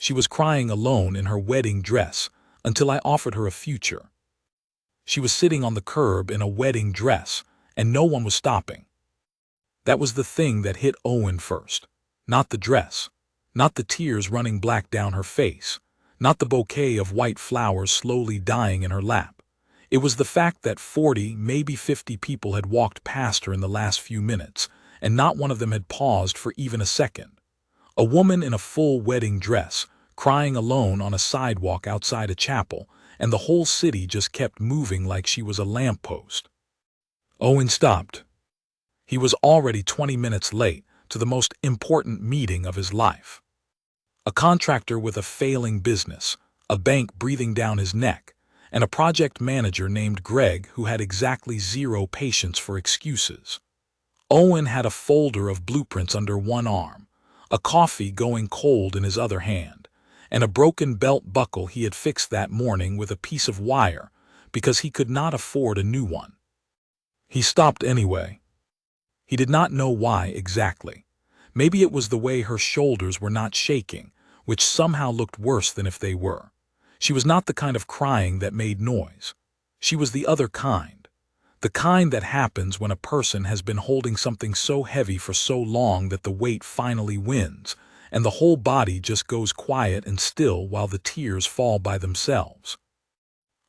She was crying alone in her wedding dress until I offered her a future. She was sitting on the curb in a wedding dress, and no one was stopping. That was the thing that hit Owen first. Not the dress. Not the tears running black down her face. Not the bouquet of white flowers slowly dying in her lap. It was the fact that 40, maybe 50 people had walked past her in the last few minutes, and not one of them had paused for even a second. A woman in a full wedding dress, crying alone on a sidewalk outside a chapel, and the whole city just kept moving like she was a lamppost. Owen stopped. He was already 20 minutes late to the most important meeting of his life. A contractor with a failing business, a bank breathing down his neck, and a project manager named Greg who had exactly zero patience for excuses. Owen had a folder of blueprints under one arm, a coffee going cold in his other hand, and a broken belt buckle he had fixed that morning with a piece of wire because he could not afford a new one. He stopped anyway. He did not know why exactly. Maybe it was the way her shoulders were not shaking, which somehow looked worse than if they were. She was not the kind of crying that made noise. She was the other kind. The kind that happens when a person has been holding something so heavy for so long that the weight finally wins, and the whole body just goes quiet and still while the tears fall by themselves.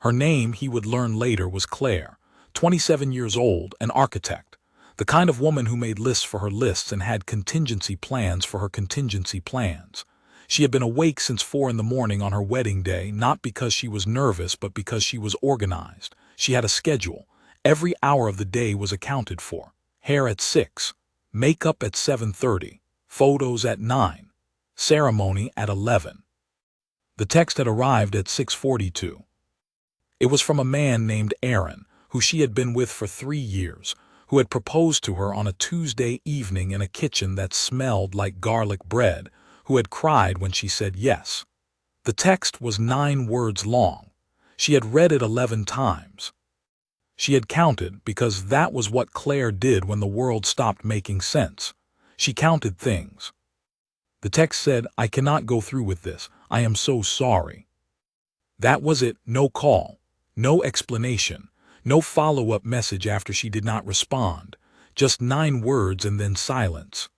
Her name, he would learn later, was Claire, 27 years old, an architect, the kind of woman who made lists for her lists and had contingency plans for her contingency plans. She had been awake since 4 in the morning on her wedding day, not because she was nervous, but because she was organized. She had a schedule. Every hour of the day was accounted for. Hair at 6, makeup at 7:30, photos at 9, ceremony at 11. The text had arrived at 6:42. It was from a man named Aaron, who she had been with for 3 years, who had proposed to her on a Tuesday evening in a kitchen that smelled like garlic bread, who had cried when she said yes. The text was 9 words long. She had read it 11 times. She had counted because that was what Claire did when the world stopped making sense. She counted things. The text said, "I cannot go through with this. I am so sorry." That was it. No call, no explanation, no follow-up message after she did not respond. Just 9 words and then silence.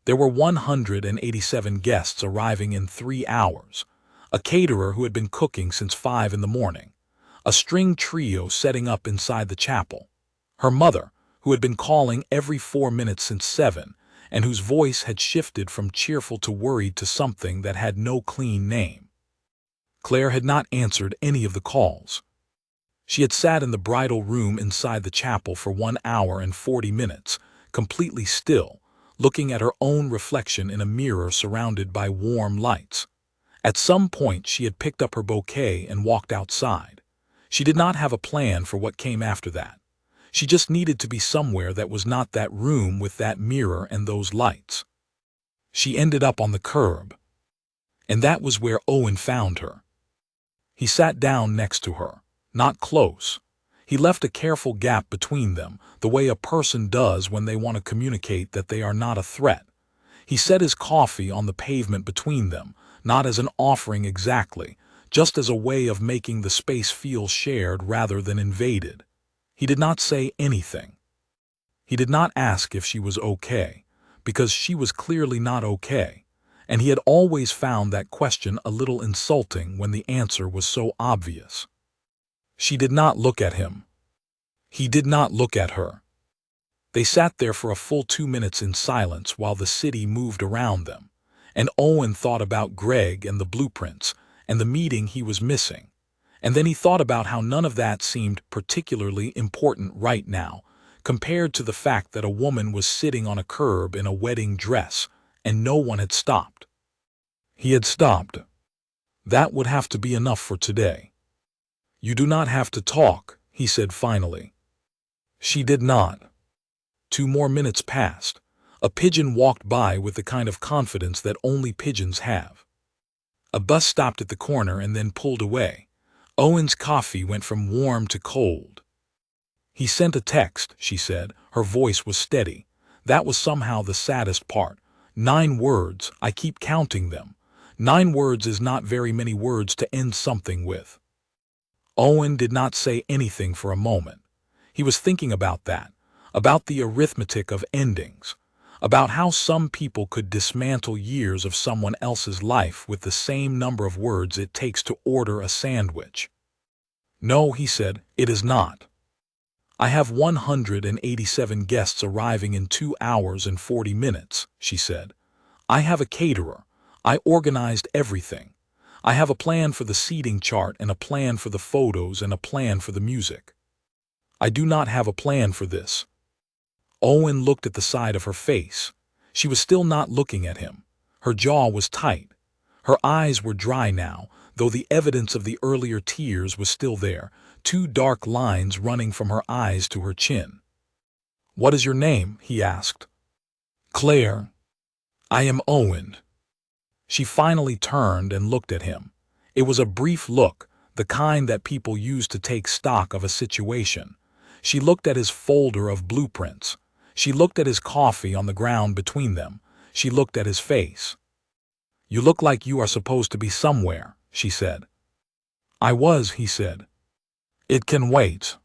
There were 187 guests arriving in 3 hours. A caterer who had been cooking since 5 in the morning. A string trio setting up inside the chapel. Her mother, who had been calling every 4 minutes since 7, and whose voice had shifted from cheerful to worried to something that had no clean name. Claire had not answered any of the calls. She had sat in the bridal room inside the chapel for 1 hour and 40 minutes, completely still, looking at her own reflection in a mirror surrounded by warm lights. At some point she had picked up her bouquet and walked outside. She did not have a plan for what came after that. She just needed to be somewhere that was not that room with that mirror and those lights. She ended up on the curb. And that was where Owen found her. He sat down next to her, not close. He left a careful gap between them, the way a person does when they want to communicate that they are not a threat. He set his coffee on the pavement between them, not as an offering exactly, just as a way of making the space feel shared rather than invaded. He did not say anything. He did not ask if she was okay, because she was clearly not okay, and he had always found that question a little insulting when the answer was so obvious. She did not look at him. He did not look at her. They sat there for a full 2 minutes in silence while the city moved around them, and Owen thought about Greg and the blueprints, and the meeting he was missing. And then he thought about how none of that seemed particularly important right now, compared to the fact that a woman was sitting on a curb in a wedding dress, and no one had stopped. He had stopped. That would have to be enough for today. "You do not have to talk," he said finally. She did not. 2 more minutes passed. A pigeon walked by with the kind of confidence that only pigeons have. A bus stopped at the corner and then pulled away. Owen's coffee went from warm to cold. "He sent a text," she said. Her voice was steady. That was somehow the saddest part. 9 words, I keep counting them. 9 words is not very many words to end something with. Owen did not say anything for a moment. He was thinking about that, about the arithmetic of endings, about how some people could dismantle years of someone else's life with the same number of words it takes to order a sandwich. "No," he said, "it is not. I have 187 guests arriving in 2 hours and 40 minutes, she said. I have a caterer. I organized everything. I have a plan for the seating chart and a plan for the photos and a plan for the music. I do not have a plan for this." Owen looked at the side of her face. She was still not looking at him. Her jaw was tight. Her eyes were dry now, though the evidence of the earlier tears was still there, 2 dark lines running from her eyes to her chin. "What is your name?" he asked. "Claire." "I am Owen." She finally turned and looked at him. It was a brief look, the kind that people use to take stock of a situation. She looked at his folder of blueprints. She looked at his coffee on the ground between them. She looked at his face. "You look like you are supposed to be somewhere," she said. "I was," he said. "It can wait."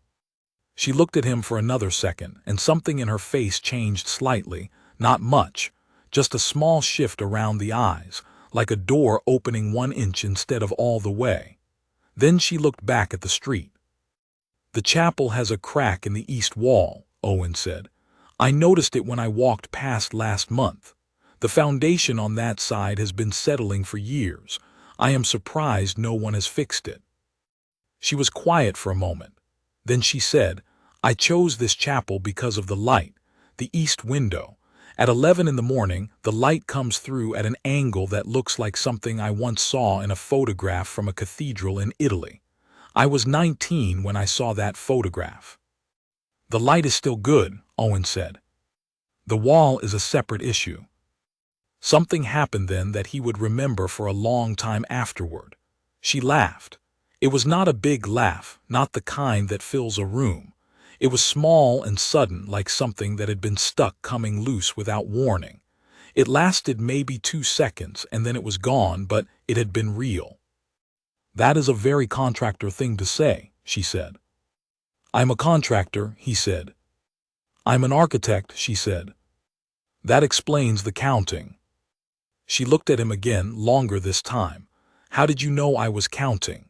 She looked at him for another second, and something in her face changed slightly, not much, just a small shift around the eyes, like a door opening 1 inch instead of all the way. Then she looked back at the street. "The chapel has a crack in the east wall," Owen said. "I noticed it when I walked past last month. The foundation on that side has been settling for years. I am surprised no one has fixed it." She was quiet for a moment. Then she said, "I chose this chapel because of the light, the east window. At 11 in the morning, the light comes through at an angle that looks like something I once saw in a photograph from a cathedral in Italy. I was 19 when I saw that photograph." "The light is still good," Owen said. "The wall is a separate issue." Something happened then that he would remember for a long time afterward. She laughed. It was not a big laugh, not the kind that fills a room. It was small and sudden, like something that had been stuck coming loose without warning. It lasted maybe 2 seconds, and then it was gone, but it had been real. "That is a very contractor thing to say," she said. "I'm a contractor," he said. "I'm an architect," she said. "That explains the counting." She looked at him again, longer this time. "How did you know I was counting?"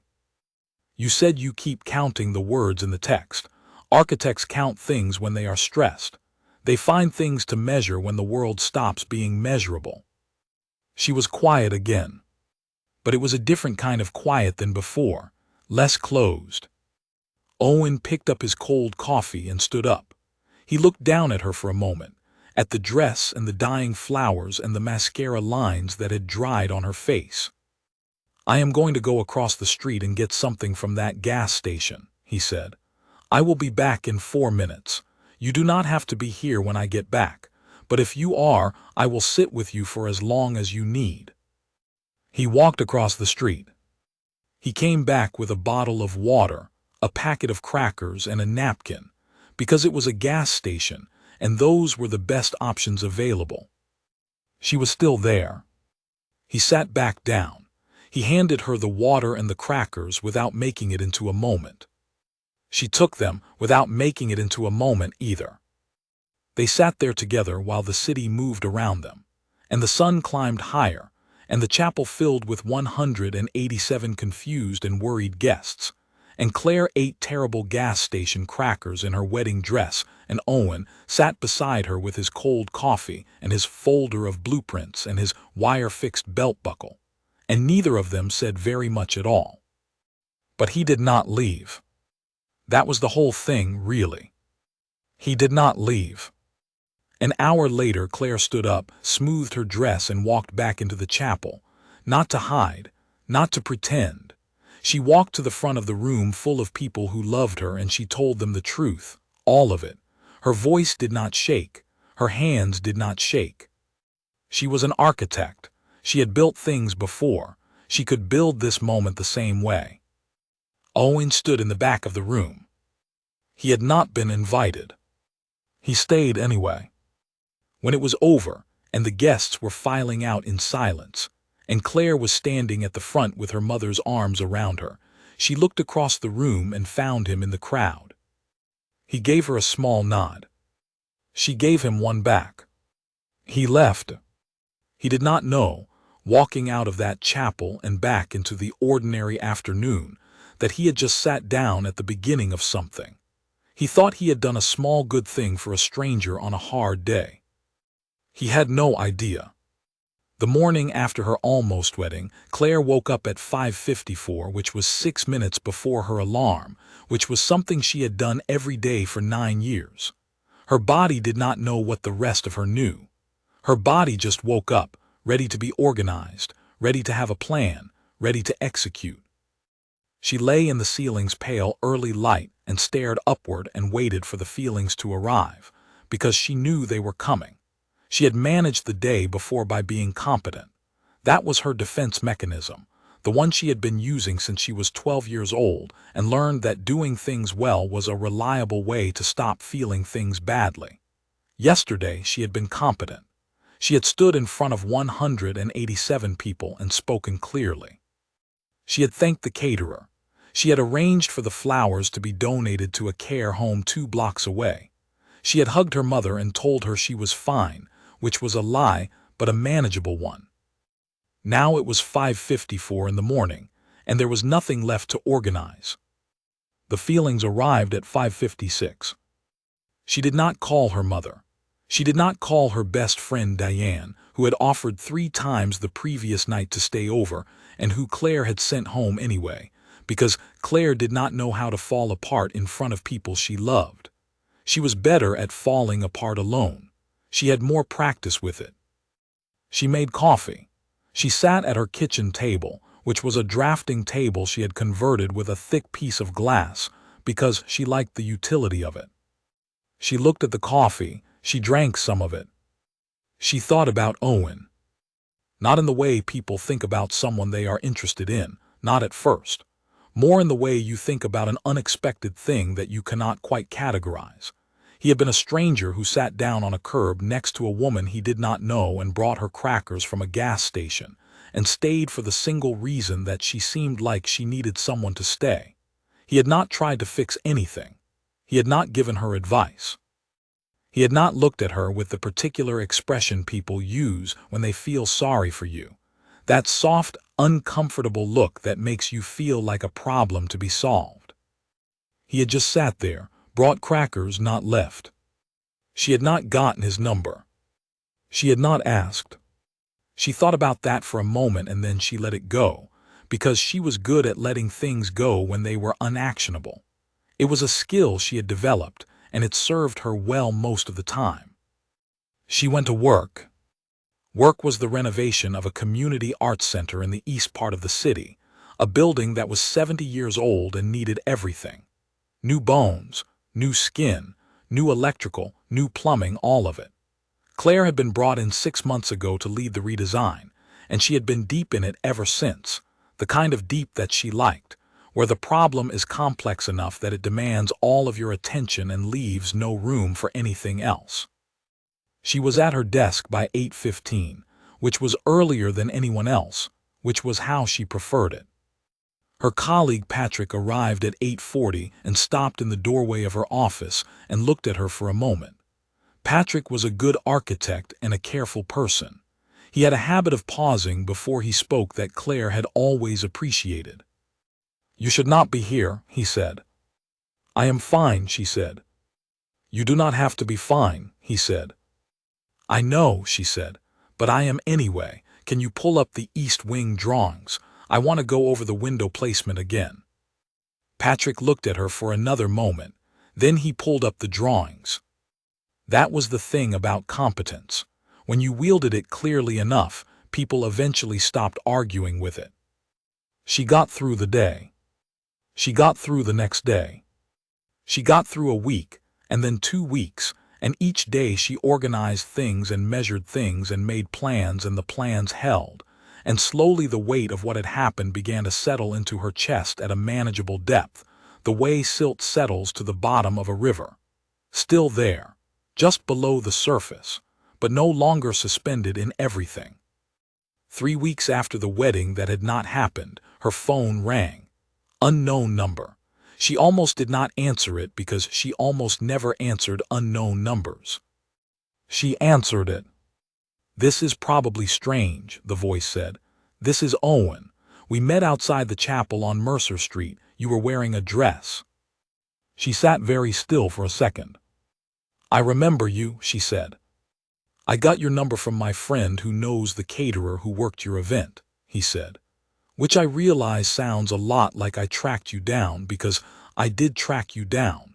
"You said you keep counting the words in the text. Architects count things when they are stressed. They find things to measure when the world stops being measurable." She was quiet again. But it was a different kind of quiet than before, less closed. Owen picked up his cold coffee and stood up. He looked down at her for a moment, at the dress and the dying flowers and the mascara lines that had dried on her face. "I am going to go across the street and get something from that gas station," he said. "I will be back in 4 minutes. You do not have to be here when I get back, but if you are, I will sit with you for as long as you need." He walked across the street. He came back with a bottle of water, a packet of crackers, and a napkin, because it was a gas station, and those were the best options available. She was still there. He sat back down. He handed her the water and the crackers without making it into a moment. She took them without making it into a moment either. They sat there together while the city moved around them, and the sun climbed higher, and the chapel filled with 187 confused and worried guests, and Claire ate terrible gas station crackers in her wedding dress, and Owen sat beside her with his cold coffee and his folder of blueprints and his wire-fixed belt buckle, and neither of them said very much at all. But he did not leave. That was the whole thing, really. He did not leave. An hour later, Claire stood up, smoothed her dress, and walked back into the chapel, not to hide, not to pretend. She walked to the front of the room full of people who loved her, and she told them the truth, all of it. Her voice did not shake. Her hands did not shake. She was an architect. She had built things before. She could build this moment the same way. Owen stood in the back of the room. He had not been invited. He stayed anyway. When it was over, and the guests were filing out in silence, and Claire was standing at the front with her mother's arms around her. She looked across the room and found him in the crowd. He gave her a small nod. She gave him one back. He left. He did not know, walking out of that chapel and back into the ordinary afternoon, that he had just sat down at the beginning of something. He thought he had done a small good thing for a stranger on a hard day. He had no idea. The morning after her almost wedding, Claire woke up at 5:54, which was 6 minutes before her alarm, which was something she had done every day for 9 years. Her body did not know what the rest of her knew. Her body just woke up, ready to be organized, ready to have a plan, ready to execute. She lay in the ceiling's pale early light and stared upward and waited for the feelings to arrive, because she knew they were coming. She had managed the day before by being competent. That was her defense mechanism, the one she had been using since she was 12 years old, and learned that doing things well was a reliable way to stop feeling things badly. Yesterday she had been competent. She had stood in front of 187 people and spoken clearly. She had thanked the caterer. She had arranged for the flowers to be donated to a care home 2 blocks away. She had hugged her mother and told her she was fine, which was a lie, but a manageable one. Now it was 5:54 in the morning, and there was nothing left to organize. The feelings arrived at 5:56. She did not call her mother. She did not call her best friend Diane, who had offered 3 times the previous night to stay over, and who Claire had sent home anyway, because Claire did not know how to fall apart in front of people she loved. She was better at falling apart alone. She had more practice with it. She made coffee. She sat at her kitchen table, which was a drafting table she had converted with a thick piece of glass, because she liked the utility of it. She looked at the coffee. She drank some of it. She thought about Owen. Not in the way people think about someone they are interested in, not at first. More in the way you think about an unexpected thing that you cannot quite categorize. He had been a stranger who sat down on a curb next to a woman he did not know and brought her crackers from a gas station, and stayed for the single reason that she seemed like she needed someone to stay. He had not tried to fix anything. He had not given her advice. He had not looked at her with the particular expression people use when they feel sorry for you. That soft, uncomfortable look that makes you feel like a problem to be solved. He had just sat there, brought crackers, not left. She had not gotten his number. She had not asked. She thought about that for a moment and then she let it go, because she was good at letting things go when they were unactionable. It was a skill she had developed, and it served her well most of the time. She went to work. Work was the renovation of a community arts center in the east part of the city, a building that was 70 years old and needed everything. New bones, new skin, new electrical, new plumbing, all of it. Claire had been brought in 6 months ago to lead the redesign, and she had been deep in it ever since, the kind of deep that she liked, where the problem is complex enough that it demands all of your attention and leaves no room for anything else. She was at her desk by 8:15, which was earlier than anyone else, which was how she preferred it. Her colleague Patrick arrived at 8:40 and stopped in the doorway of her office and looked at her for a moment. Patrick was a good architect and a careful person. He had a habit of pausing before he spoke that Claire had always appreciated. "You should not be here," he said. "I am fine," she said. "You do not have to be fine," he said. "I know," she said, "but I am anyway. Can you pull up the East Wing drawings? I want to go over the window placement again." Patrick looked at her for another moment. Then he pulled up the drawings. That was the thing about competence. When you wielded it clearly enough, people eventually stopped arguing with it. She got through the day. She got through the next day. She got through a week, and then 2 weeks, and each day she organized things and measured things and made plans, and the plans held, and slowly the weight of what had happened began to settle into her chest at a manageable depth, the way silt settles to the bottom of a river. Still there, just below the surface, but no longer suspended in everything. 3 weeks after the wedding that had not happened, her phone rang. Unknown number. She almost did not answer it because she almost never answered unknown numbers. She answered it. "This is probably strange," the voice said. "This is Owen. We met outside the chapel on Mercer Street. You were wearing a dress." She sat very still for a second. "I remember you," she said. "I got your number from my friend who knows the caterer who worked your event," he said. "Which I realize sounds a lot like I tracked you down, because I did track you down.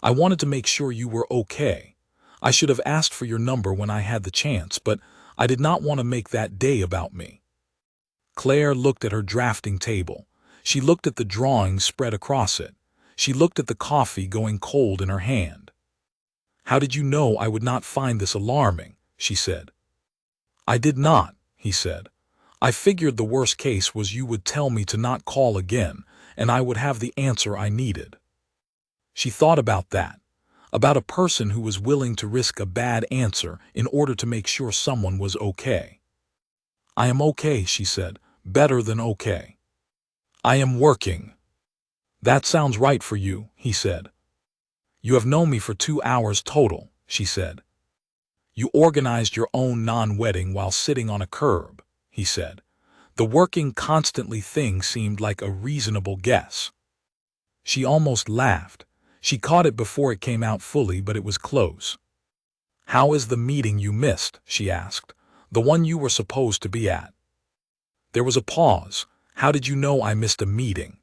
I wanted to make sure you were okay. I should have asked for your number when I had the chance, but I did not want to make that day about me." Claire looked at her drafting table. She looked at the drawings spread across it. She looked at the coffee going cold in her hand. "How did you know I would not find this alarming?" she said. "I did not," he said. "I figured the worst case was you would tell me to not call again, and I would have the answer I needed." She thought about that, about a person who was willing to risk a bad answer in order to make sure someone was okay. "I am okay," she said, "better than okay. I am working." "That sounds right for you," he said. "You have known me for 2 hours total," she said. "You organized your own non-wedding while sitting on a curb," he said. The working constantly thing seemed like a reasonable guess. She almost laughed. She caught it before it came out fully, but it was close. "How is the meeting you missed?" she asked. "The one you were supposed to be at." There was a pause. "How did you know I missed a meeting?"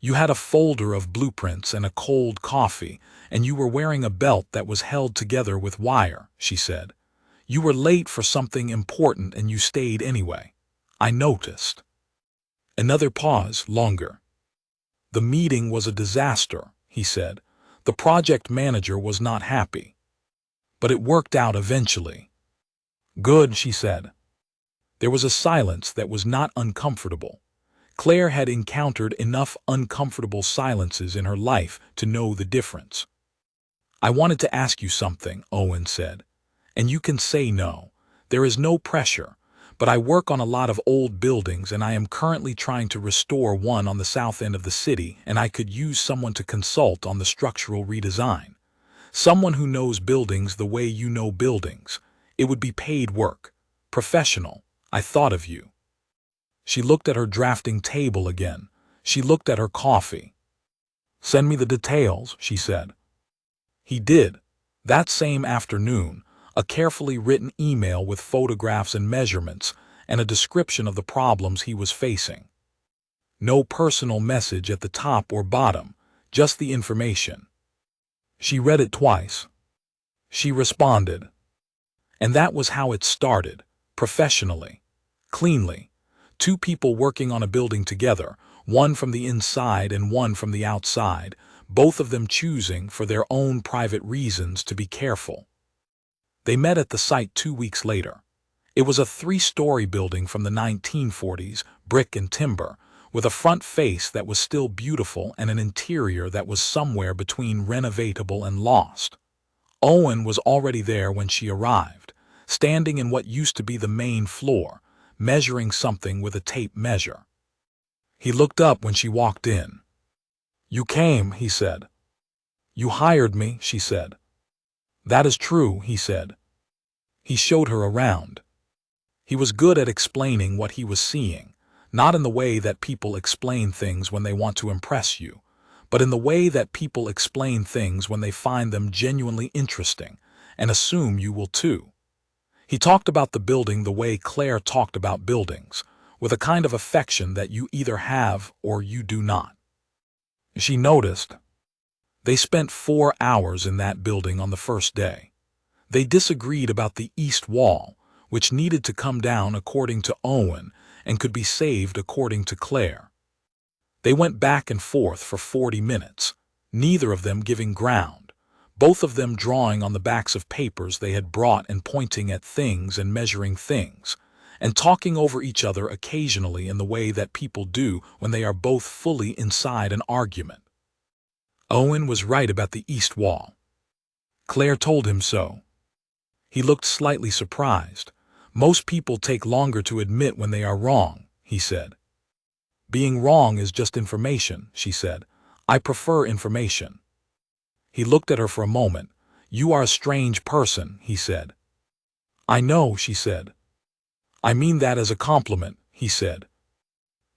"You had a folder of blueprints and a cold coffee, and you were wearing a belt that was held together with wire," she said. "You were late for something important and you stayed anyway. I noticed." Another pause, longer. "The meeting was a disaster," he said. "The project manager was not happy. But it worked out eventually." "Good," she said. There was a silence that was not uncomfortable. Claire had encountered enough uncomfortable silences in her life to know the difference. "I wanted to ask you something," Owen said. "And you can say no. There is no pressure. But I work on a lot of old buildings and I am currently trying to restore one on the south end of the city, and I could use someone to consult on the structural redesign. Someone who knows buildings the way you know buildings. It would be paid work. Professional. I thought of you." She looked at her drafting table again. She looked at her coffee. "Send me the details," she said. He did. That same afternoon, a carefully written email with photographs and measurements, and a description of the problems he was facing. No personal message at the top or bottom, just the information. She read it twice. She responded. And that was how it started, professionally, cleanly. 2 people working on a building together, one from the inside and one from the outside, both of them choosing, for their own private reasons, to be careful. They met at the site 2 weeks later. It was a 3-story building from the 1940s, brick and timber, with a front face that was still beautiful and an interior that was somewhere between renovatable and lost. Owen was already there when she arrived, standing in what used to be the main floor, measuring something with a tape measure. He looked up when she walked in. "You came," he said. "You hired me," she said. "That is true," he said. He showed her around. He was good at explaining what he was seeing, not in the way that people explain things when they want to impress you, but in the way that people explain things when they find them genuinely interesting and assume you will too. He talked about the building the way Claire talked about buildings, with a kind of affection that you either have or you do not. She noticed. They spent 4 hours in that building on the first day. They disagreed about the east wall, which needed to come down according to Owen and could be saved according to Claire. They went back and forth for 40 minutes, neither of them giving ground, both of them drawing on the backs of papers they had brought and pointing at things and measuring things, and talking over each other occasionally in the way that people do when they are both fully inside an argument. Owen was right about the east wall. Claire told him so. He looked slightly surprised, Most people take longer to admit when they are wrong, he said. Being wrong is just information, she said. I prefer information. He looked at her for a moment. You are a strange person, he said. I know, she said. I mean that as a compliment, he said.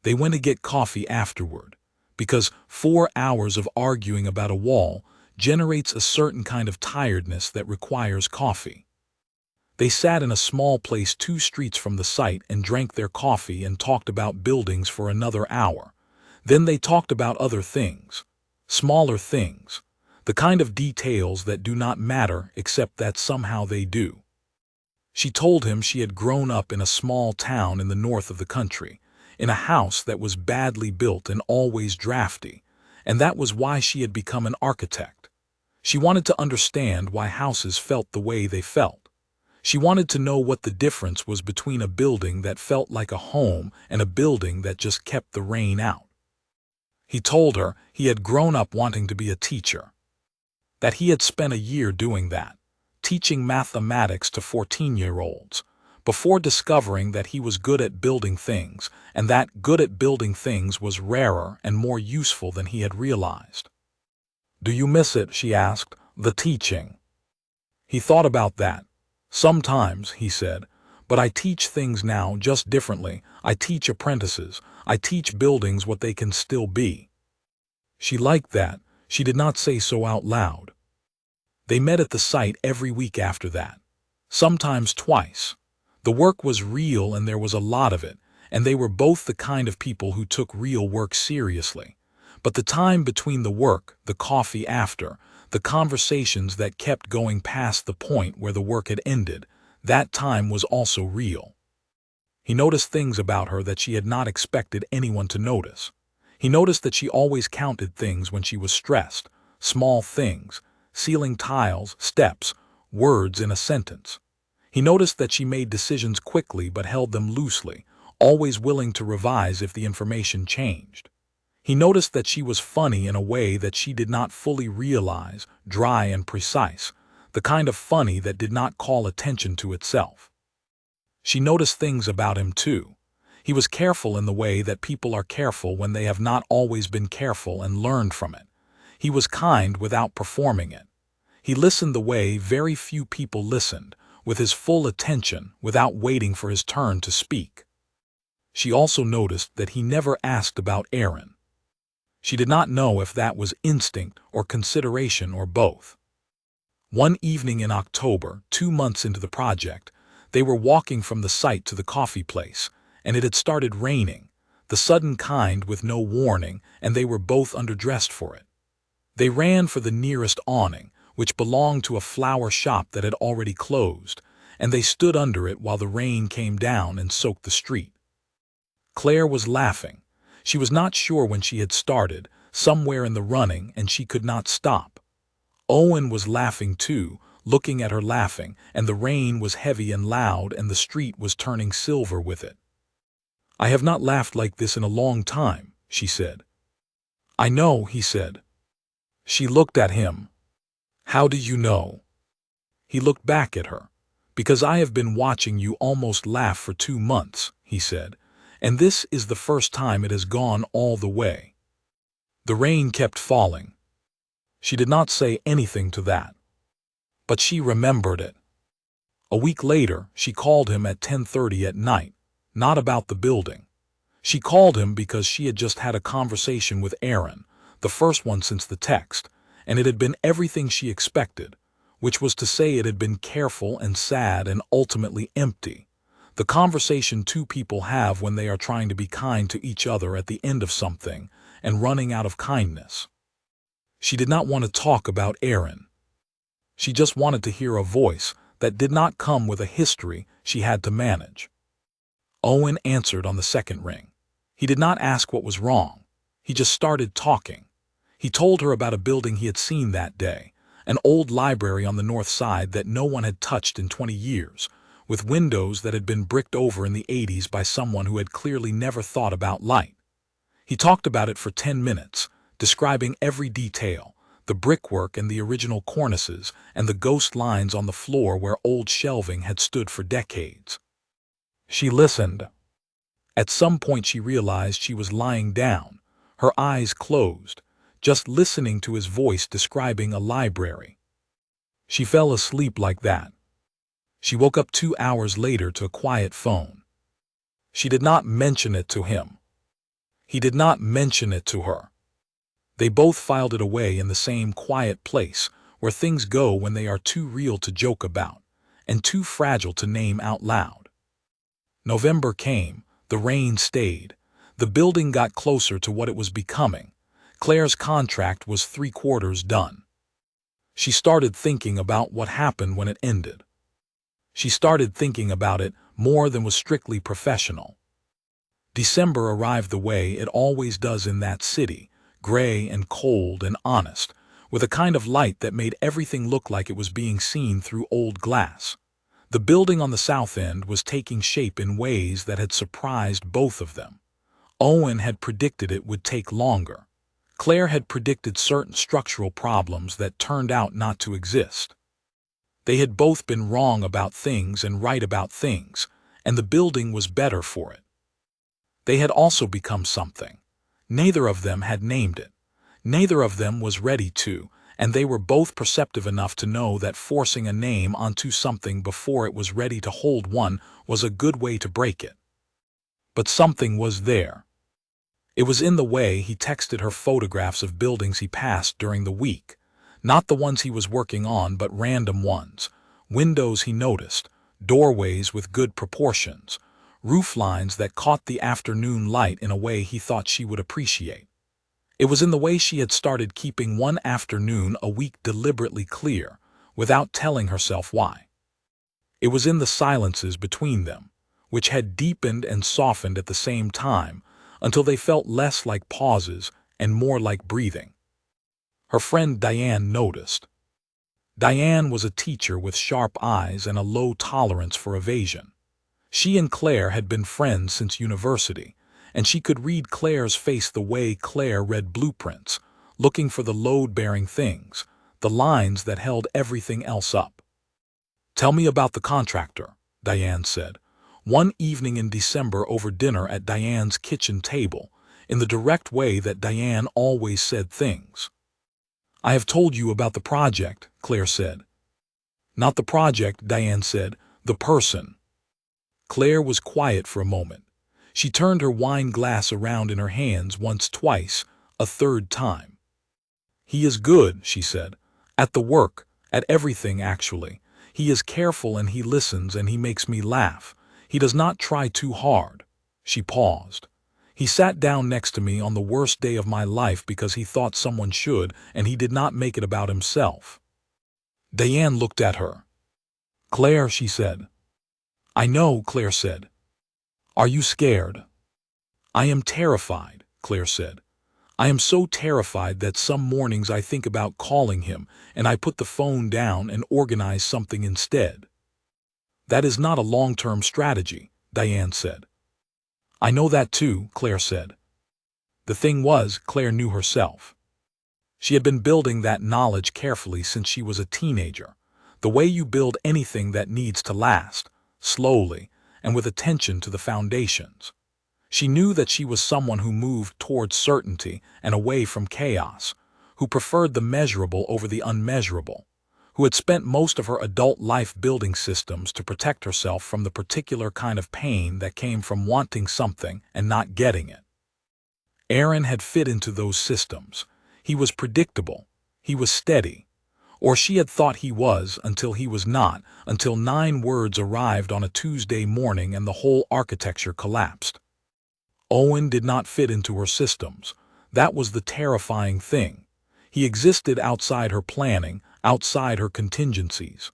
They went to get coffee afterward, because 4 hours of arguing about a wall generates a certain kind of tiredness that requires coffee. They sat in a small place 2 streets from the site and drank their coffee and talked about buildings for another hour. Then they talked about other things, smaller things, the kind of details that do not matter except that somehow they do. She told him she had grown up in a small town in the north of the country, in a house that was badly built and always drafty, and that was why she had become an architect. She wanted to understand why houses felt the way they felt. She wanted to know what the difference was between a building that felt like a home and a building that just kept the rain out. He told her he had grown up wanting to be a teacher, that he had spent a year doing that, teaching mathematics to 14-year-olds, before discovering that he was good at building things, and that good at building things was rarer and more useful than he had realized. Do you miss it, she asked, the teaching? He thought about that. Sometimes, he said, but I teach things now just differently. I teach apprentices. I teach buildings what they can still be. She liked that. She did not say so out loud. They met at the site every week after that, sometimes twice. The work was real and there was a lot of it, and they were both the kind of people who took real work seriously. But the time between the work, the coffee after, the conversations that kept going past the point where the work had ended, that time was also real. He noticed things about her that she had not expected anyone to notice. He noticed that she always counted things when she was stressed, small things, ceiling tiles, steps, words in a sentence. He noticed that she made decisions quickly but held them loosely, always willing to revise if the information changed. He noticed that she was funny in a way that she did not fully realize, dry and precise, the kind of funny that did not call attention to itself. She noticed things about him too. He was careful in the way that people are careful when they have not always been careful and learned from it. He was kind without performing it. He listened the way very few people listened, with his full attention without waiting for his turn to speak. She also noticed that he never asked about Aaron. She did not know if that was instinct or consideration or both. One evening in October, 2 months into the project, they were walking from the site to the coffee place, and it had started raining, the sudden kind with no warning, and they were both underdressed for it. They ran for the nearest awning, which belonged to a flower shop that had already closed, and they stood under it while the rain came down and soaked the street. Claire was laughing. She was not sure when she had started, somewhere in the running, and she could not stop. Owen was laughing too, looking at her laughing, and the rain was heavy and loud and the street was turning silver with it. I have not laughed like this in a long time, she said. I know, he said. She looked at him. How do you know? He looked back at her. Because I have been watching you almost laugh for 2 months, he said, and this is the first time it has gone all the way. The rain kept falling. She did not say anything to that. But she remembered it. A week later, she called him at 10:30 at night, not about the building. She called him because she had just had a conversation with Aaron, the first one since the text, and it had been everything she expected, which was to say it had been careful and sad and ultimately empty. The conversation 2 people have when they are trying to be kind to each other at the end of something and running out of kindness. She did not want to talk about Aaron. She just wanted to hear a voice that did not come with a history she had to manage. Owen answered on the second ring. He did not ask what was wrong. He just started talking. He told her about a building he had seen that day, an old library on the north side that no one had touched in 20 years, with windows that had been bricked over in the 80s by someone who had clearly never thought about light. He talked about it for 10 minutes, describing every detail, the brickwork and the original cornices and the ghost lines on the floor where old shelving had stood for decades. She listened. At some point she realized she was lying down, her eyes closed, just listening to his voice describing a library. She fell asleep like that. She woke up 2 hours later to a quiet phone. She did not mention it to him. He did not mention it to her. They both filed it away in the same quiet place where things go when they are too real to joke about and too fragile to name out loud. November came, the rain stayed, the building got closer to what it was becoming. Claire's contract was 3/4 done. She started thinking about what happened when it ended. She started thinking about it more than was strictly professional. December arrived the way it always does in that city, gray and cold and honest, with a kind of light that made everything look like it was being seen through old glass. The building on the south end was taking shape in ways that had surprised both of them. Owen had predicted it would take longer. Claire had predicted certain structural problems that turned out not to exist. They had both been wrong about things and right about things, and the building was better for it. They had also become something. Neither of them had named it. Neither of them was ready to, and they were both perceptive enough to know that forcing a name onto something before it was ready to hold one was a good way to break it. But something was there. It was in the way he texted her photographs of buildings he passed during the week. Not the ones he was working on, but random ones. Windows he noticed, doorways with good proportions, roof lines that caught the afternoon light in a way he thought she would appreciate. It was in the way she had started keeping one afternoon a week deliberately clear, without telling herself why. It was in the silences between them, which had deepened and softened at the same time, until they felt less like pauses and more like breathing. Her friend Diane noticed. Diane was a teacher with sharp eyes and a low tolerance for evasion. She and Claire had been friends since university, and she could read Claire's face the way Claire read blueprints, looking for the load-bearing things, the lines that held everything else up. "Tell me about the contractor," Diane said, one evening in December over dinner at Diane's kitchen table, in the direct way that Diane always said things. "I have told you about the project," Claire said. "Not the project," Diane said, "the person." Claire was quiet for a moment. She turned her wine glass around in her hands once, twice, a third time. "He is good," she said, "at the work, at everything actually. He is careful and he listens and he makes me laugh. He does not try too hard." She paused. "He sat down next to me on the worst day of my life because he thought someone should, and he did not make it about himself." Diane looked at her. "Claire," she said. "I know," Claire said. "Are you scared?" "I am terrified," Claire said. "I am so terrified that some mornings I think about calling him, and I put the phone down and organize something instead." "That is not a long-term strategy," Diane said. "I know that too," Claire said. The thing was, Claire knew herself. She had been building that knowledge carefully since she was a teenager, the way you build anything that needs to last, slowly, and with attention to the foundations. She knew that she was someone who moved towards certainty and away from chaos, who preferred the measurable over the unmeasurable, who had spent most of her adult life building systems to protect herself from the particular kind of pain that came from wanting something and not getting it. Aaron had fit into those systems. He was predictable. He was steady. Or she had thought he was until he was not, until 9 words arrived on a Tuesday morning and the whole architecture collapsed. Owen did not fit into her systems. That was the terrifying thing. He existed outside her planning, outside her contingencies.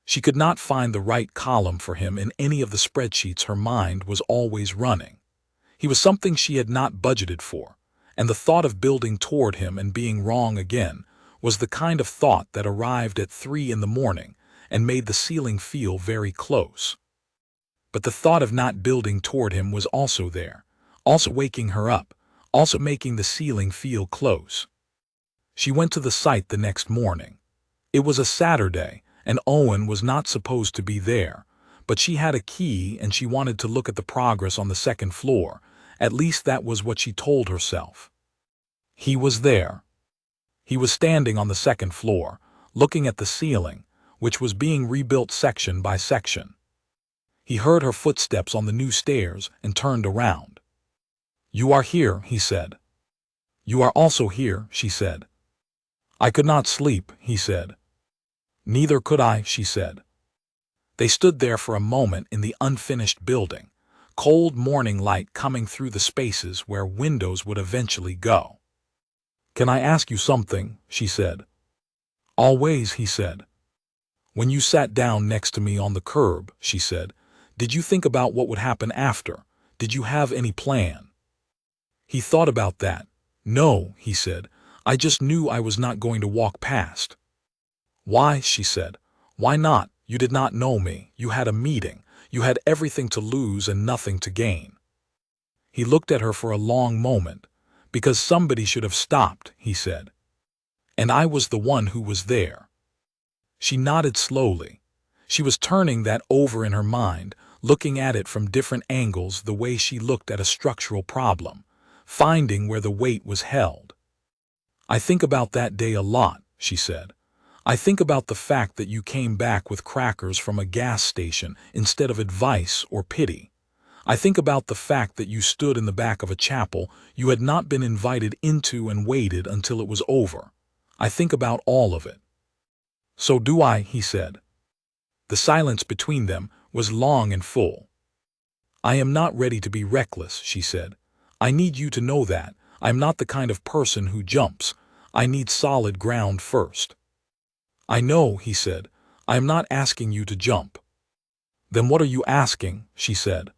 She could not find the right column for him in any of the spreadsheets her mind was always running. He was something she had not budgeted for, and the thought of building toward him and being wrong again was the kind of thought that arrived at 3 in the morning and made the ceiling feel very close. But the thought of not building toward him was also there, also waking her up, also making the ceiling feel close. She went to the site the next morning. It was a Saturday, and Owen was not supposed to be there, but she had a key and she wanted to look at the progress on the second floor. At least that was what she told herself. He was there. He was standing on the second floor, looking at the ceiling, which was being rebuilt section by section. He heard her footsteps on the new stairs and turned around. "You are here," he said. "You are also here," she said. "I could not sleep," he said. "Neither could I," she said. They stood there for a moment in the unfinished building, cold morning light coming through the spaces where windows would eventually go. "Can I ask you something?" she said. "Always," he said. "When you sat down next to me on the curb," she said, "did you think about what would happen after? Did you have any plan?" He thought about that. "No," he said. "I just knew I was not going to walk past." "Why?" she said. "Why not? You did not know me. You had a meeting. You had everything to lose and nothing to gain." He looked at her for a long moment. "Because somebody should have stopped," he said. "And I was the one who was there." She nodded slowly. She was turning that over in her mind, looking at it from different angles the way she looked at a structural problem, finding where the weight was held. "I think about that day a lot," she said. "I think about the fact that you came back with crackers from a gas station instead of advice or pity. I think about the fact that you stood in the back of a chapel you had not been invited into and waited until it was over. I think about all of it." "So do I," he said. The silence between them was long and full. "I am not ready to be reckless," she said. "I need you to know that. I am not the kind of person who jumps. I need solid ground first." "I know," he said. "I am not asking you to jump." "Then what are you asking?" she said.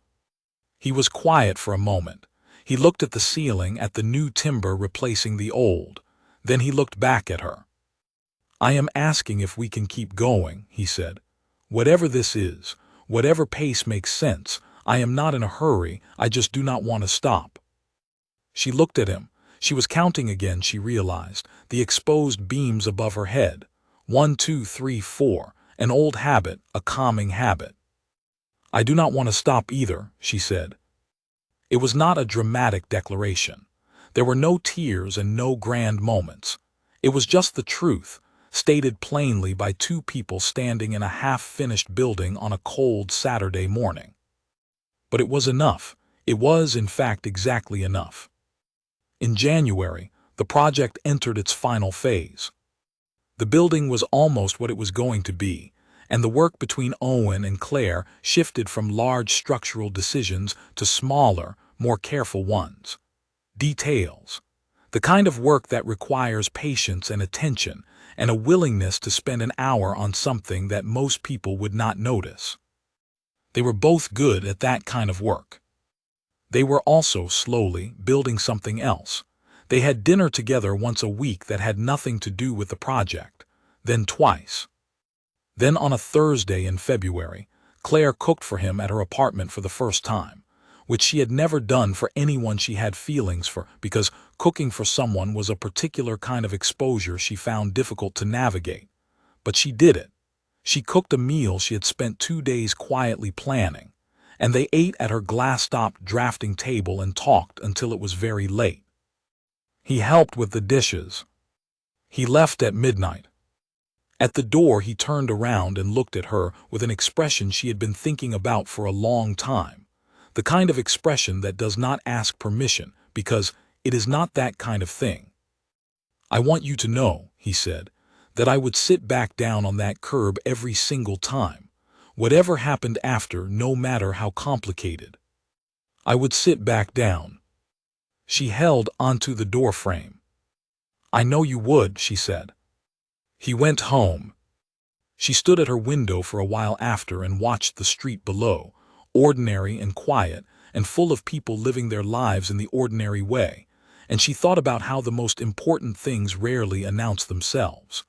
He was quiet for a moment. He looked at the ceiling, at the new timber replacing the old. Then he looked back at her. "I am asking if we can keep going," he said. "Whatever this is, whatever pace makes sense, I am not in a hurry, I just do not want to stop." She looked at him. She was counting again, she realized, the exposed beams above her head. 1, 2, 3, 4, an old habit, a calming habit. "I do not want to stop either," she said. It was not a dramatic declaration. There were no tears and no grand moments. It was just the truth, stated plainly by two people standing in a half-finished building on a cold Saturday morning. But it was enough. It was, in fact, exactly enough. In January, the project entered its final phase. The building was almost what it was going to be, and the work between Owen and Claire shifted from large structural decisions to smaller, more careful ones. Details. The kind of work that requires patience and attention, and a willingness to spend an hour on something that most people would not notice. They were both good at that kind of work. They were also slowly building something else. They had dinner together once a week that had nothing to do with the project, then twice. Then on a Thursday in February, Claire cooked for him at her apartment for the first time, which she had never done for anyone she had feelings for, because cooking for someone was a particular kind of exposure she found difficult to navigate. But she did it. She cooked a meal she had spent 2 days quietly planning, and they ate at her glass-topped drafting table and talked until it was very late. He helped with the dishes. He left at midnight. At the door he turned around and looked at her with an expression she had been thinking about for a long time, the kind of expression that does not ask permission, because it is not that kind of thing. "I want you to know," he said, "that I would sit back down on that curb every single time, whatever happened after, no matter how complicated. I would sit back down." She held onto the door frame. "I know you would," she said. He went home. She stood at her window for a while after and watched the street below, ordinary and quiet, and full of people living their lives in the ordinary way, and she thought about how the most important things rarely announce themselves.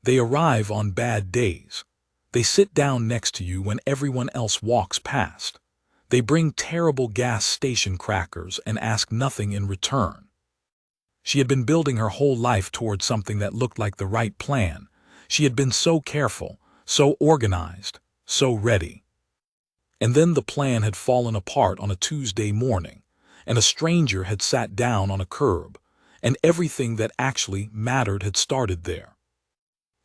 They arrive on bad days. They sit down next to you when everyone else walks past. They bring terrible gas station crackers and ask nothing in return. She had been building her whole life toward something that looked like the right plan. She had been so careful, so organized, so ready. And then the plan had fallen apart on a Tuesday morning, and a stranger had sat down on a curb, and everything that actually mattered had started there.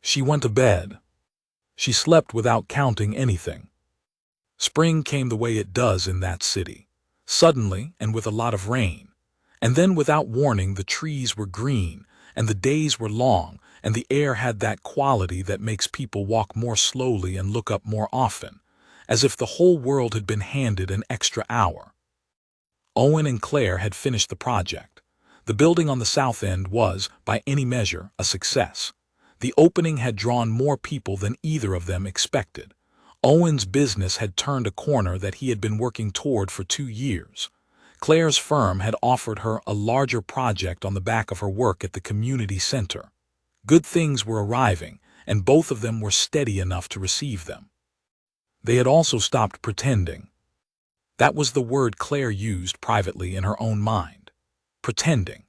She went to bed. She slept without counting anything. Spring came the way it does in that city, suddenly and with a lot of rain. And then without warning the trees were green, and the days were long, and the air had that quality that makes people walk more slowly and look up more often, as if the whole world had been handed an extra hour. Owen and Claire had finished the project. The building on the south end was, by any measure, a success. The opening had drawn more people than either of them expected. Owen's business had turned a corner that he had been working toward for 2 years. Claire's firm had offered her a larger project on the back of her work at the community center. Good things were arriving, and both of them were steady enough to receive them. They had also stopped pretending. That was the word Claire used privately in her own mind. Pretending.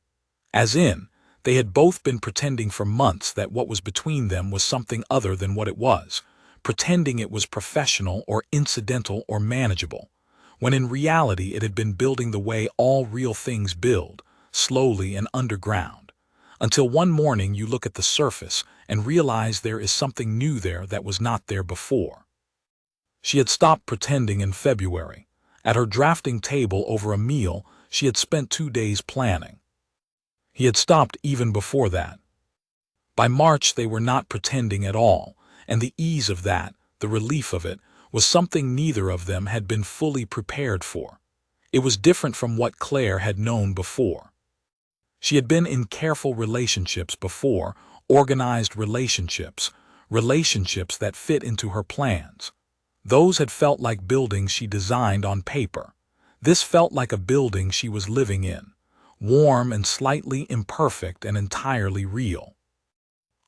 As in, they had both been pretending for months that what was between them was something other than what it was, pretending it was professional or incidental or manageable, when in reality it had been building the way all real things build, slowly and underground, until one morning you look at the surface and realize there is something new there that was not there before. She had stopped pretending in February. At her drafting table over a meal, she had spent 2 days planning. He had stopped even before that. By March they were not pretending at all, and the ease of that, the relief of it, was something neither of them had been fully prepared for. It was different from what Claire had known before. She had been in careful relationships before, organized relationships, relationships that fit into her plans. Those had felt like buildings she designed on paper. This felt like a building she was living in, warm and slightly imperfect and entirely real.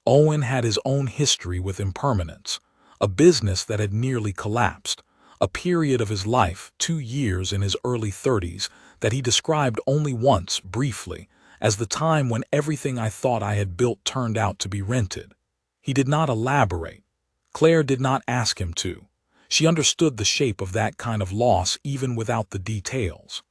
Owen had his own history with impermanence, a business that had nearly collapsed, a period of his life, 2 years in his early 30s, that he described only once, briefly, as the time when everything I thought I had built turned out to be rented. He did not elaborate. Claire did not ask him to. She understood the shape of that kind of loss even without the details.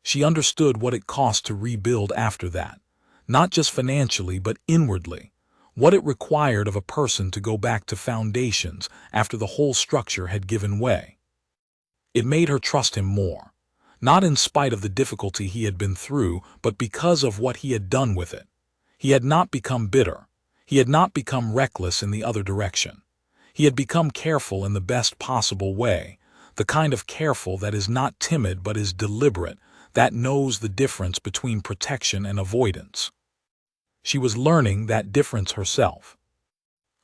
She understood what it cost to rebuild after that, not just financially but inwardly, what it required of a person to go back to foundations after the whole structure had given way. It made her trust him more, not in spite of the difficulty he had been through, but because of what he had done with it. He had not become bitter. He had not become reckless in the other direction. He had become careful in the best possible way, the kind of careful that is not timid but is deliberate, that knows the difference between protection and avoidance. She was learning that difference herself.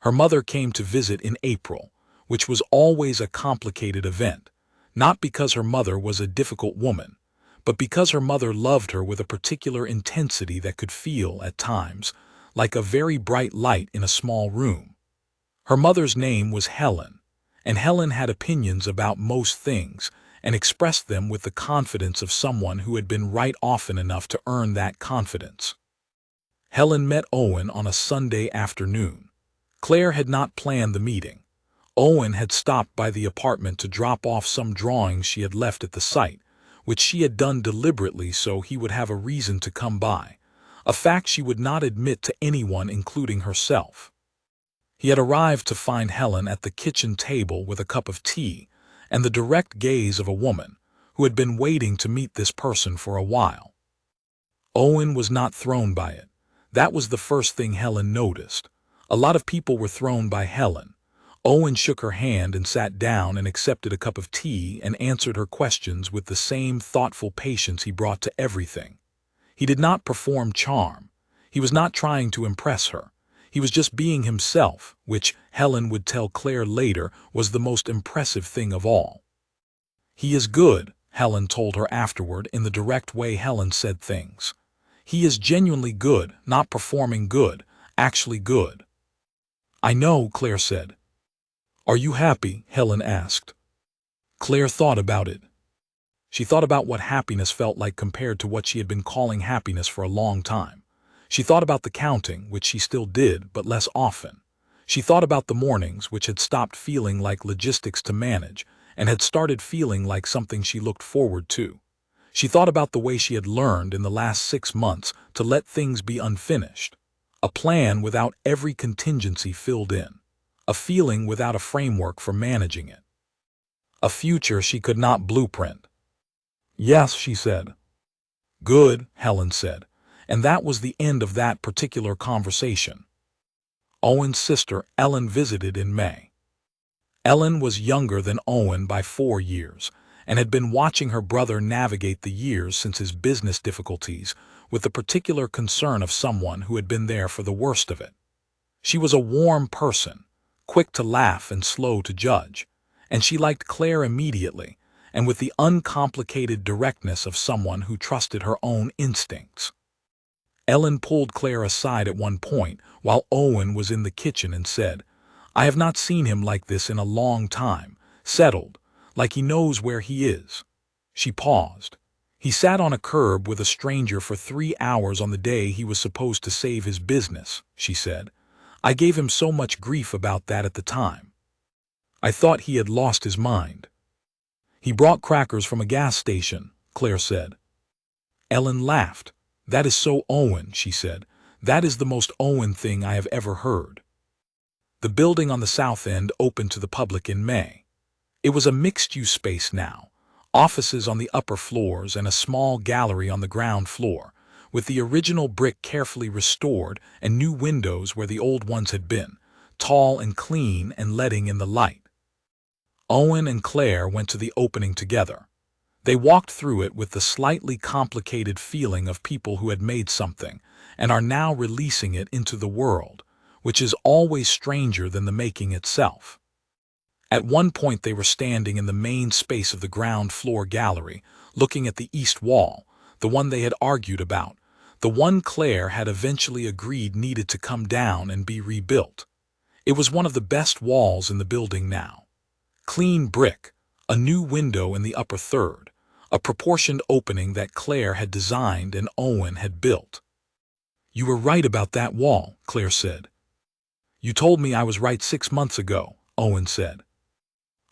Her mother came to visit in April, which was always a complicated event, not because her mother was a difficult woman, but because her mother loved her with a particular intensity that could feel, at times, like a very bright light in a small room. Her mother's name was Helen, and Helen had opinions about most things and expressed them with the confidence of someone who had been right often enough to earn that confidence. Helen met Owen on a Sunday afternoon. Claire had not planned the meeting. Owen had stopped by the apartment to drop off some drawings she had left at the site, which she had done deliberately so he would have a reason to come by, a fact she would not admit to anyone including herself. He had arrived to find Helen at the kitchen table with a cup of tea and the direct gaze of a woman who had been waiting to meet this person for a while. Owen was not thrown by it. That was the first thing Helen noticed. A lot of people were thrown by Helen. Owen shook her hand and sat down and accepted a cup of tea and answered her questions with the same thoughtful patience he brought to everything. He did not perform charm. He was not trying to impress her. He was just being himself, which, Helen would tell Claire later, was the most impressive thing of all. "He is good," Helen told her afterward in the direct way Helen said things. "He is genuinely good, not performing good, actually good." "I know," Claire said. "Are you happy?" Helen asked. Claire thought about it. She thought about what happiness felt like compared to what she had been calling happiness for a long time. She thought about the counting, which she still did, but less often. She thought about the mornings, which had stopped feeling like logistics to manage, and had started feeling like something she looked forward to. She thought about the way she had learned in the last 6 months to let things be unfinished. A plan without every contingency filled in. A feeling without a framework for managing it. A future she could not blueprint. "Yes," she said. "Good," Helen said, and that was the end of that particular conversation. Owen's sister, Ellen, visited in May. Ellen was younger than Owen by 4 years, and had been watching her brother navigate the years since his business difficulties with the particular concern of someone who had been there for the worst of it. She was a warm person, quick to laugh and slow to judge, and she liked Claire immediately, and with the uncomplicated directness of someone who trusted her own instincts. Ellen pulled Claire aside at one point while Owen was in the kitchen and said, "I have not seen him like this in a long time, settled, like he knows where he is." She paused. "He sat on a curb with a stranger for 3 hours on the day he was supposed to save his business," she said. "I gave him so much grief about that at the time. I thought he had lost his mind." "He brought crackers from a gas station," Claire said. Ellen laughed. "That is so Owen," she said. "That is the most Owen thing I have ever heard." The building on the south end opened to the public in May. It was a mixed-use space now, offices on the upper floors and a small gallery on the ground floor, with the original brick carefully restored and new windows where the old ones had been, tall and clean and letting in the light. Owen and Claire went to the opening together. They walked through it with the slightly complicated feeling of people who had made something and are now releasing it into the world, which is always stranger than the making itself. At one point they were standing in the main space of the ground floor gallery, looking at the east wall, the one they had argued about, the one Claire had eventually agreed needed to come down and be rebuilt. It was one of the best walls in the building now. Clean brick, a new window in the upper third, a proportioned opening that Claire had designed and Owen had built. "You were right about that wall," Claire said. "You told me I was right 6 months ago," Owen said.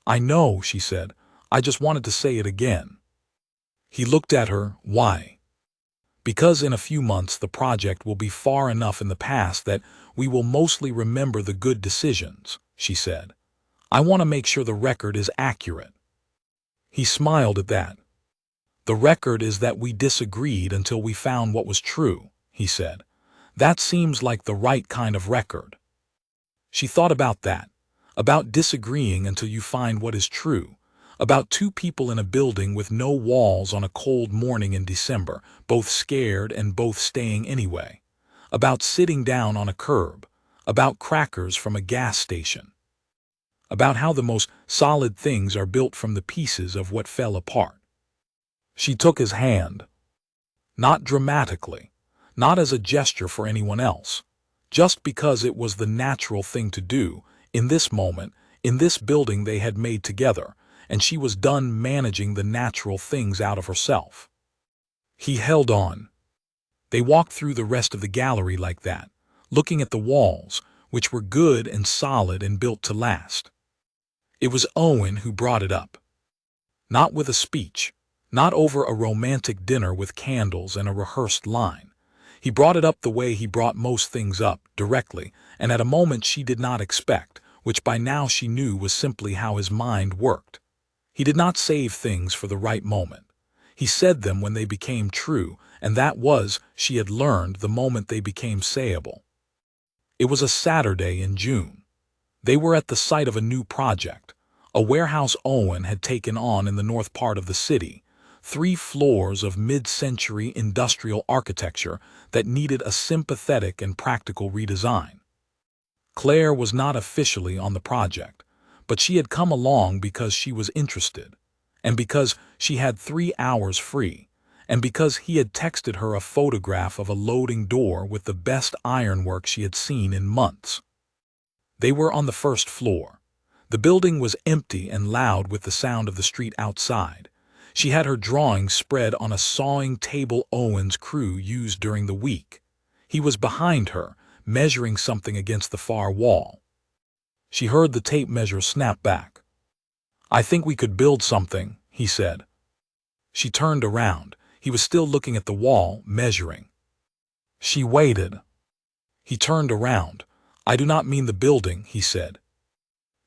"I know," she said. "I just wanted to say it again." He looked at her. "Why?" "Because in a few months the project will be far enough in the past that we will mostly remember the good decisions," she said. "I want to make sure the record is accurate." He smiled at that. "The record is that we disagreed until we found what was true," he said. "That seems like the right kind of record." She thought about that, about disagreeing until you find what is true, about two people in a building with no walls on a cold morning in December, both scared and both staying anyway, about sitting down on a curb, about crackers from a gas station, about how the most solid things are built from the pieces of what fell apart. She took his hand. Not dramatically, not as a gesture for anyone else, just because it was the natural thing to do, in this moment, in this building they had made together, and she was done managing the natural things out of herself. He held on. They walked through the rest of the gallery like that, looking at the walls, which were good and solid and built to last. It was Owen who brought it up. Not with a speech, not over a romantic dinner with candles and a rehearsed line. He brought it up the way he brought most things up, directly, and at a moment she did not expect, which by now she knew was simply how his mind worked. He did not save things for the right moment. He said them when they became true, and that was, she had learned, the moment they became sayable. It was a Saturday in June. They were at the site of a new project, a warehouse Owen had taken on in the north part of the city, 3 floors of mid-century industrial architecture that needed a sympathetic and practical redesign. Claire was not officially on the project, but she had come along because she was interested, and because she had 3 hours free, and because he had texted her a photograph of a loading door with the best ironwork she had seen in months. They were on the first floor. The building was empty and loud with the sound of the street outside. She had her drawings spread on a sawing table Owen's crew used during the week. He was behind her, measuring something against the far wall. She heard the tape measure snap back. "I think we could build something," he said. She turned around. He was still looking at the wall, measuring. She waited. He turned around. "I do not mean the building," he said.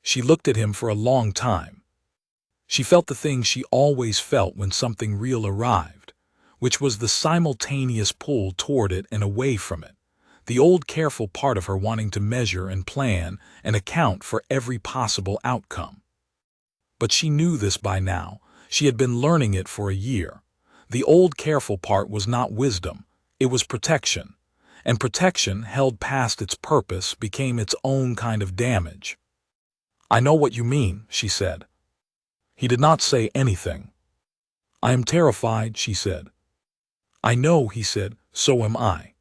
She looked at him for a long time. She felt the thing she always felt when something real arrived, which was the simultaneous pull toward it and away from it, the old careful part of her wanting to measure and plan and account for every possible outcome. But she knew this by now. She had been learning it for a year. The old careful part was not wisdom, it was protection. And protection, held past its purpose, became its own kind of damage. "I know what you mean," she said. He did not say anything. "I am terrified," she said. "I know," he said, "so am I."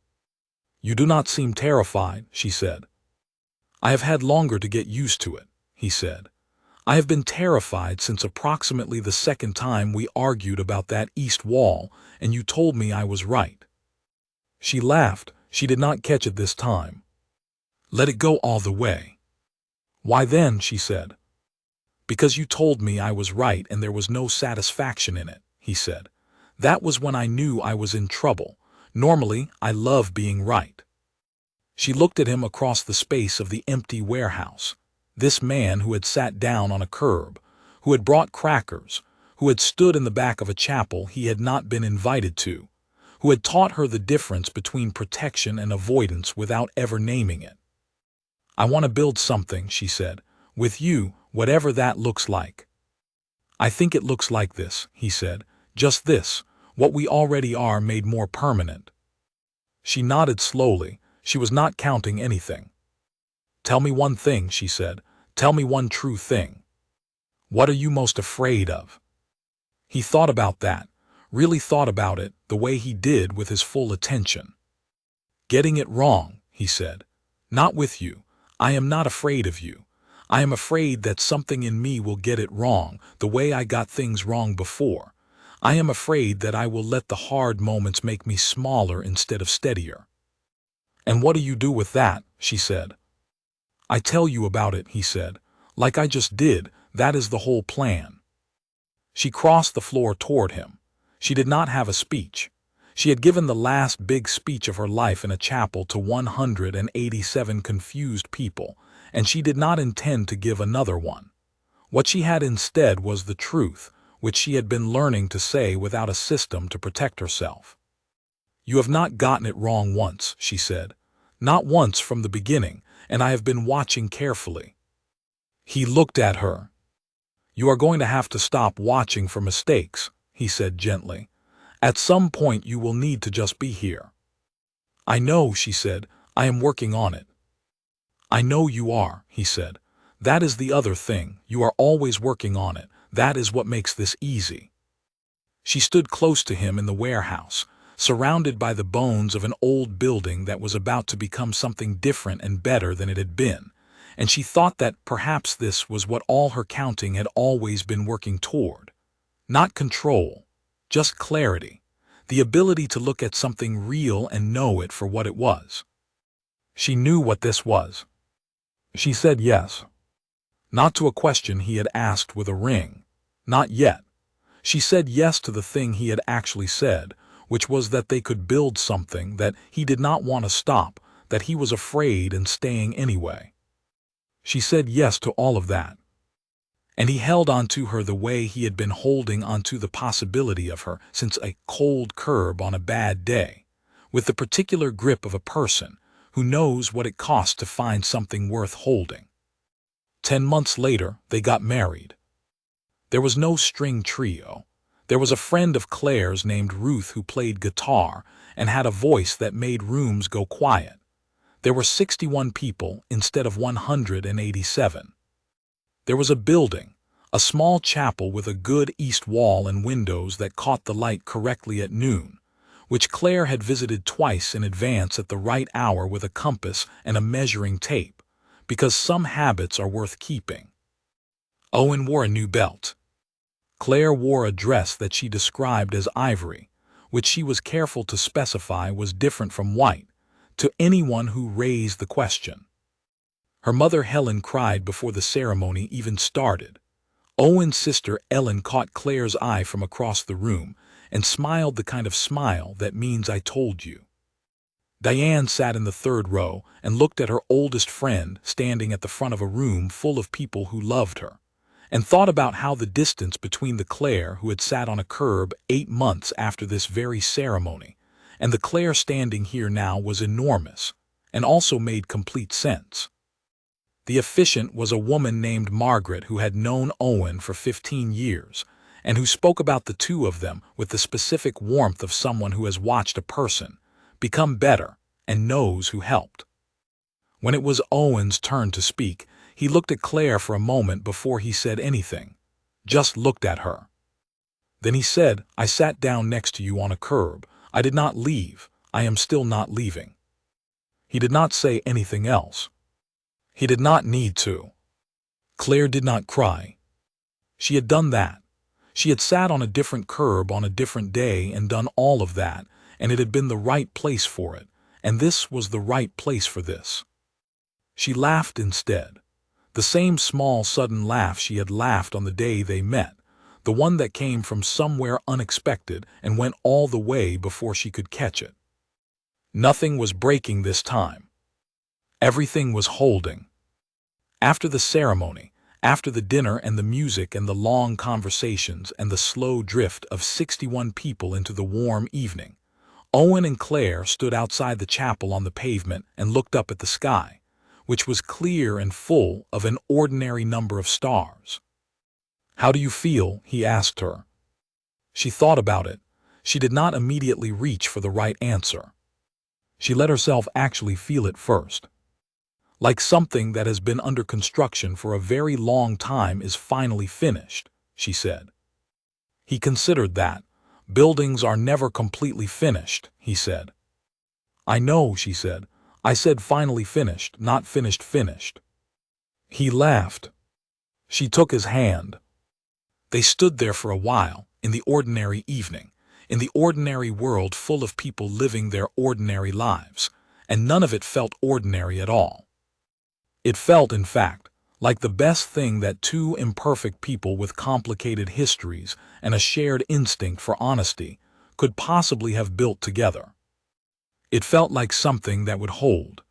"You do not seem terrified," she said. "I have had longer to get used to it," he said. "I have been terrified since approximately the second time we argued about that east wall and you told me I was right." She laughed. She did not catch it this time. "Let it go all the way." "Why then?" she said. "Because you told me I was right and there was no satisfaction in it," he said. "That was when I knew I was in trouble. Normally, I love being right." She looked at him across the space of the empty warehouse. This man who had sat down on a curb, who had brought crackers, who had stood in the back of a chapel he had not been invited to, who had taught her the difference between protection and avoidance without ever naming it. "I want to build something," she said, "with you, whatever that looks like." "I think it looks like this," he said, "just this, what we already are made more permanent." She nodded slowly. She was not counting anything. "Tell me one thing," she said. "Tell me one true thing. What are you most afraid of?" He thought about that, really thought about it, the way he did, with his full attention. "Getting it wrong," he said. "Not with you. I am not afraid of you. I am afraid that something in me will get it wrong, the way I got things wrong before. I am afraid that I will let the hard moments make me smaller instead of steadier." "And what do you do with that?" she said. "I tell you about it," he said. "Like I just did, that is the whole plan." She crossed the floor toward him. She did not have a speech. She had given the last big speech of her life in a chapel to 187 confused people, and she did not intend to give another one. What she had instead was the truth, which she had been learning to say without a system to protect herself. "You have not gotten it wrong once," she said. "Not once from the beginning, and I have been watching carefully." He looked at her. "You are going to have to stop watching for mistakes," he said gently. "At some point you will need to just be here." "I know," she said. "I am working on it." "I know you are," he said. "That is the other thing. You are always working on it. That is what makes this easy." She stood close to him in the warehouse, surrounded by the bones of an old building that was about to become something different and better than it had been, and she thought that perhaps this was what all her counting had always been working toward. Not control, just clarity, the ability to look at something real and know it for what it was. She knew what this was. She said yes. Not to a question he had asked with a ring. Not yet. She said yes to the thing he had actually said, which was that they could build something, that he did not want to stop, that he was afraid and staying anyway. She said yes to all of that. And he held on to her the way he had been holding onto the possibility of her since a cold curb on a bad day, with the particular grip of a person who knows what it costs to find something worth holding. 10 months later, they got married. There was no string trio. There was a friend of Claire's named Ruth who played guitar and had a voice that made rooms go quiet. There were 61 people instead of 187. There was a building, a small chapel with a good east wall and windows that caught the light correctly at noon, which Claire had visited twice in advance at the right hour with a compass and a measuring tape, because some habits are worth keeping. Owen wore a new belt. Claire wore a dress that she described as ivory, which she was careful to specify was different from white, to anyone who raised the question. Her mother Helen cried before the ceremony even started. Owen's sister Ellen caught Claire's eye from across the room and smiled the kind of smile that means "I told you." Diane sat in the third row and looked at her oldest friend standing at the front of a room full of people who loved her, and thought about how the distance between the Claire who had sat on a curb 8 months after this very ceremony and the Claire standing here now was enormous, and also made complete sense. The officiant was a woman named Margaret who had known Owen for 15 years, and who spoke about the two of them with the specific warmth of someone who has watched a person become better and knows who helped. When it was Owen's turn to speak, he looked at Claire for a moment before he said anything, just looked at her. Then he said, "I sat down next to you on a curb. I did not leave. I am still not leaving." He did not say anything else. He did not need to. Claire did not cry. She had done that. She had sat on a different curb on a different day and done all of that, and it had been the right place for it, and this was the right place for this. She laughed instead. The same small sudden laugh she had laughed on the day they met, the one that came from somewhere unexpected and went all the way before she could catch it. Nothing was breaking this time. Everything was holding. After the ceremony, after the dinner and the music and the long conversations and the slow drift of 61 people into the warm evening, Owen and Claire stood outside the chapel on the pavement and looked up at the sky, which was clear and full of an ordinary number of stars. "How do you feel?" he asked her. She thought about it. She did not immediately reach for the right answer. She let herself actually feel it first. Like something that has been under construction for a very long time is finally finished, she said. He considered that. Buildings are never completely finished, he said. "I know," she said. "I said finally finished, not finished." He laughed. She took his hand. They stood there for a while, in the ordinary evening, in the ordinary world full of people living their ordinary lives, and none of it felt ordinary at all. It felt, in fact, like the best thing that two imperfect people with complicated histories and a shared instinct for honesty could possibly have built together. It felt like something that would hold.